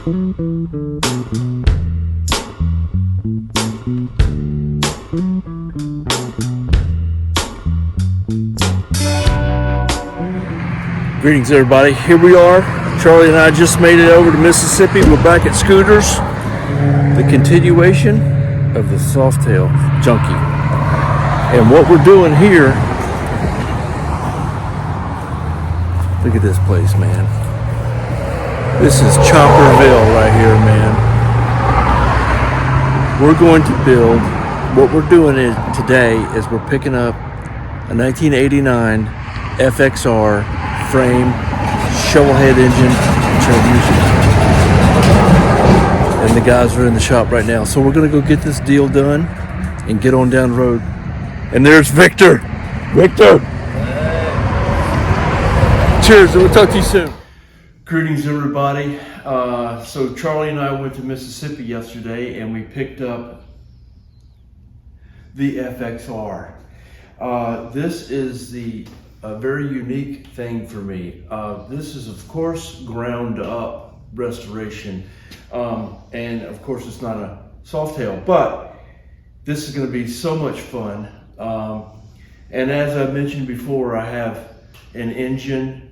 Greetings everybody, here we are. Charlie and I just made it over to Mississippi. We're back at Scooters, the continuation of the Softail Junky. And what we're doing here, look at this place, man. This is Chopperville right here, man. We're going to build, what we're doing today is we're picking up a 1989 FXR frame, shovel head engine, transmission. And the guys are in the shop right now. So we're gonna go get this deal done and get on down the road. And there's Victor. Victor! Cheers, and we'll talk to you soon. Greetings everybody. So Charlie and I went to Mississippi yesterday and we picked up the FXR. This is a very unique thing for me. This is of course ground up restoration. And of course it's not a Softail, but this is gonna be so much fun. And as I mentioned before, I have an engine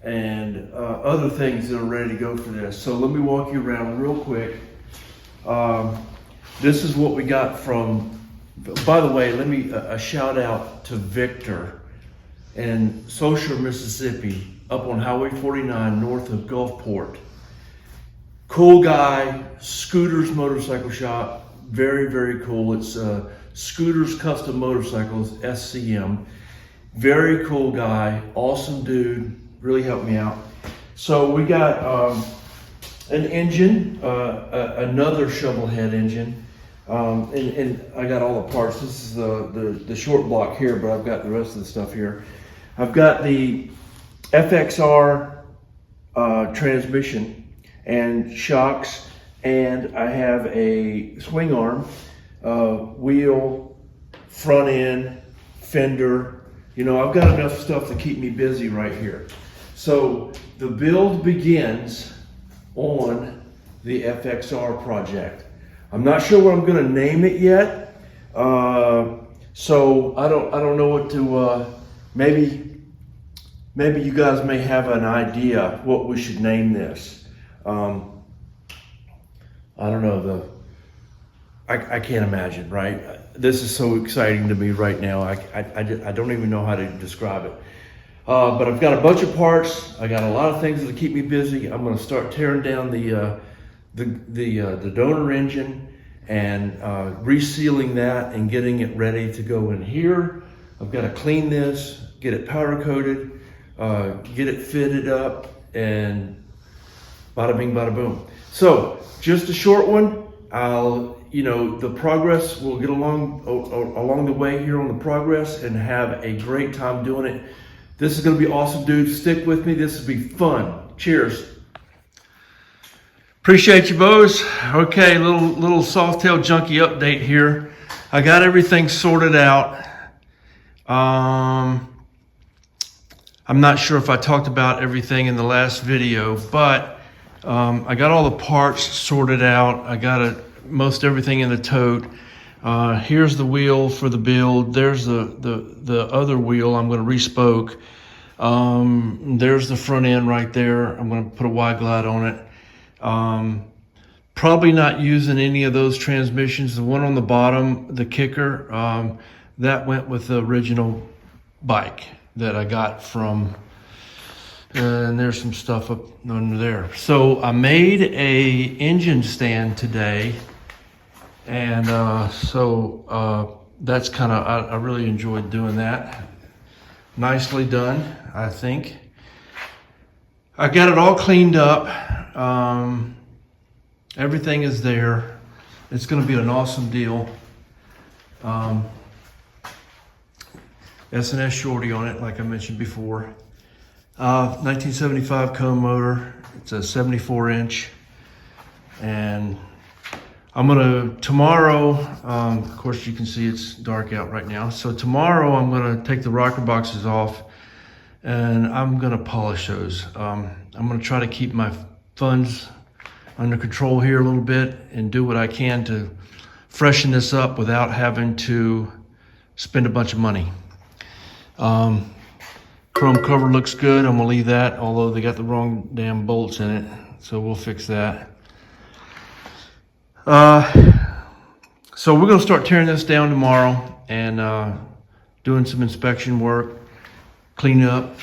and other things that are ready to go for this. So let me walk you around real quick. This is what we got from, by the way, let me a shout out to Victor in Saucher, Mississippi, up on Highway 49 north of Gulfport. Cool guy, Scooters Motorcycle Shop, very, very cool. It's Scooters Custom Motorcycles, SCM. Very cool guy, awesome dude, really helped me out. So we got an engine, another shovel head engine. And I got all the parts. This is the short block here, but I've got the rest of the stuff here. I've got the FXR transmission and shocks, and I have a swing arm, wheel, front end, fender. You know, I've got enough stuff to keep me busy right here. So the build begins on the FXR project. I'm not sure what I'm going to name it yet, so I don't know what to. Maybe you guys may have an idea what we should name this. I don't know. I can't imagine. Right? This is so exciting to me right now. I don't even know how to describe it. But I've got a bunch of parts. I got a lot of things that keep me busy. I'm going to start tearing down the donor engine and resealing that and getting it ready to go in here. I've got to clean this, get it powder coated, get it fitted up, and bada bing, bada boom. So just a short one. The progress, we'll get along the way here on the progress and have a great time doing it. This is going to be awesome, dude. Stick with me. This will be fun. Cheers. Appreciate you, boys. Okay, little Softail Junky update here. I got everything sorted out. I'm not sure if I talked about everything in the last video, but I got all the parts sorted out. I got most everything in the tote. Here's the wheel for the build. There's the other wheel. I'm going to respoke. There's the front end right there. I'm going to put a wide glide on it. Probably not using any of those transmissions. The one on the bottom, the kicker, that went with the original bike that I got from, and there's some stuff up under there. So I made a engine stand today, and that's kind of, I really enjoyed doing that. Nicely done, I think. I got it all cleaned up. Everything is there. It's going to be an awesome deal. S&S shorty on it, like I mentioned before. 1975 cone motor. It's a 74-inch. And I'm gonna, tomorrow, of course you can see it's dark out right now. So tomorrow I'm gonna take the rocker boxes off and I'm gonna polish those. I'm gonna try to keep my funds under control here a little bit and do what I can to freshen this up without having to spend a bunch of money. Chrome cover looks good. I'm gonna leave that, although they got the wrong damn bolts in it. So we'll fix that. So we're gonna start tearing this down tomorrow and doing some inspection work, clean up.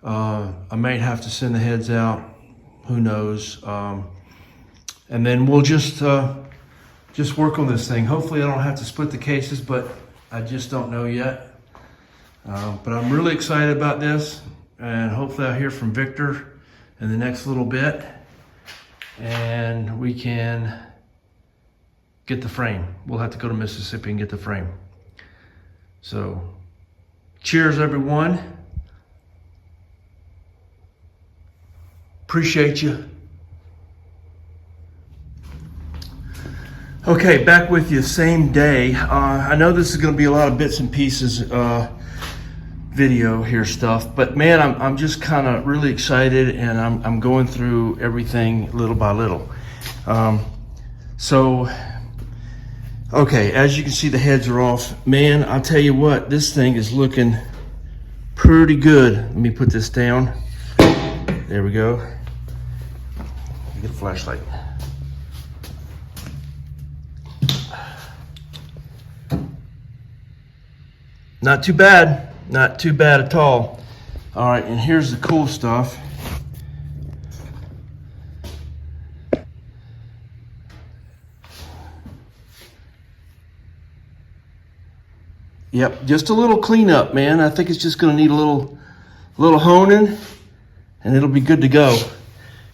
I might have to send the heads out, who knows. And then we'll just work on this thing. Hopefully I don't have to split the cases, but I just don't know yet. But I'm really excited about this, and hopefully I'll hear from Victor in the next little bit, and we can get the frame. We'll have to go to Mississippi and get the frame. So, cheers everyone. Appreciate you. Okay, back with you same day. I know this is gonna be a lot of bits and pieces video here stuff, but man, I'm just kind of really excited, and I'm going through everything little by little. So, okay, as you can see, the heads are off. Man, I'll tell you what, this thing is looking pretty good. Let me put this down. There we go. Get a flashlight. Not too bad. Not too bad at all. All right, and here's the cool stuff. Yep, just a little cleanup, man. I think it's just gonna need a little honing, and it'll be good to go.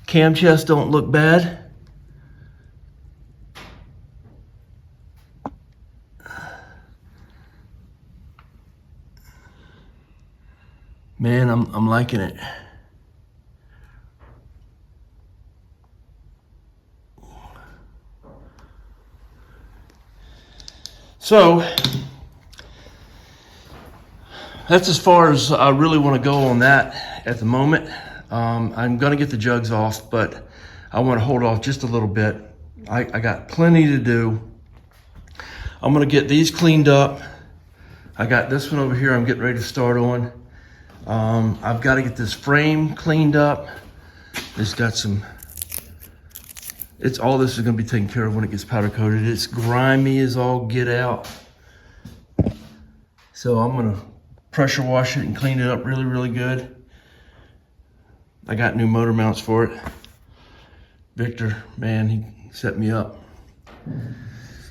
Cam chests don't look bad. Man, I'm liking it. So, that's as far as I really want to go on that at the moment. I'm gonna get the jugs off, but I want to hold off just a little bit. I got plenty to do. I'm gonna get these cleaned up. I got this one over here I'm getting ready to start on. I've got to get this frame cleaned up. It's got some, all this is going to be taken care of when it gets powder coated. It's grimy as all get out. So I'm going to pressure wash it and clean it up really, really good. I got new motor mounts for it. Victor, man, he set me up.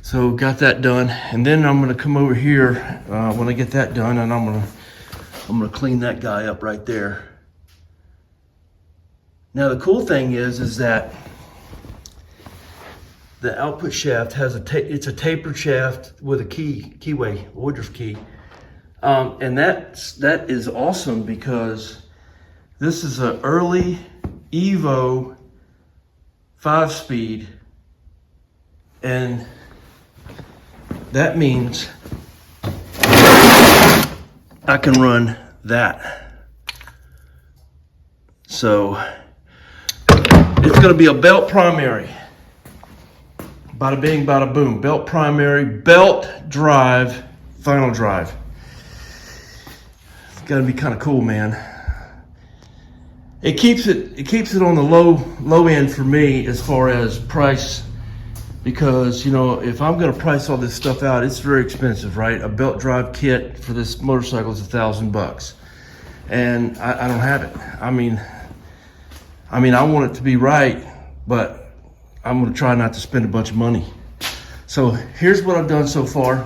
So got that done. And then I'm going to come over here when I get that done, and I'm going to clean that guy up right there. Now the cool thing is that the output shaft has it's a tapered shaft with a keyway, Woodruff key. And that is awesome, because this is an early Evo 5-speed, and that means I can run that. So it's going to be a belt primary. Bada bing, bada boom. Belt primary, belt drive, final drive. It's got to be kind of cool, man. It keeps it on the low end for me as far as price, because, you know, if I'm going to price all this stuff out, it's very expensive, right? A belt drive kit for this motorcycle is $1,000, and I don't have it. I mean, I want it to be right, but I'm going to try not to spend a bunch of money. So here's what I've done so far.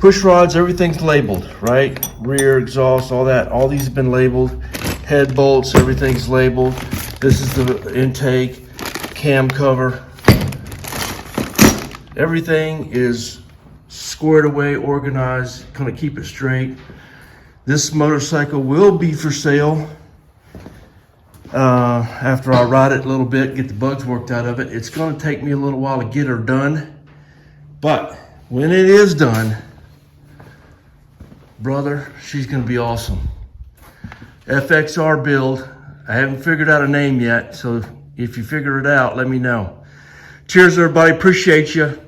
Push rods, everything's labeled, right? Rear, exhaust, all that. All these have been labeled. Head bolts, everything's labeled. This is the intake, cam cover. Everything is squared away, organized, gonna keep it straight. This motorcycle will be for sale after I ride it a little bit, get the bugs worked out of it. It's gonna take me a little while to get her done, but when it is done, brother, she's gonna be awesome. FXR build, I haven't figured out a name yet, so if you figure it out, let me know. Cheers, everybody. Appreciate you.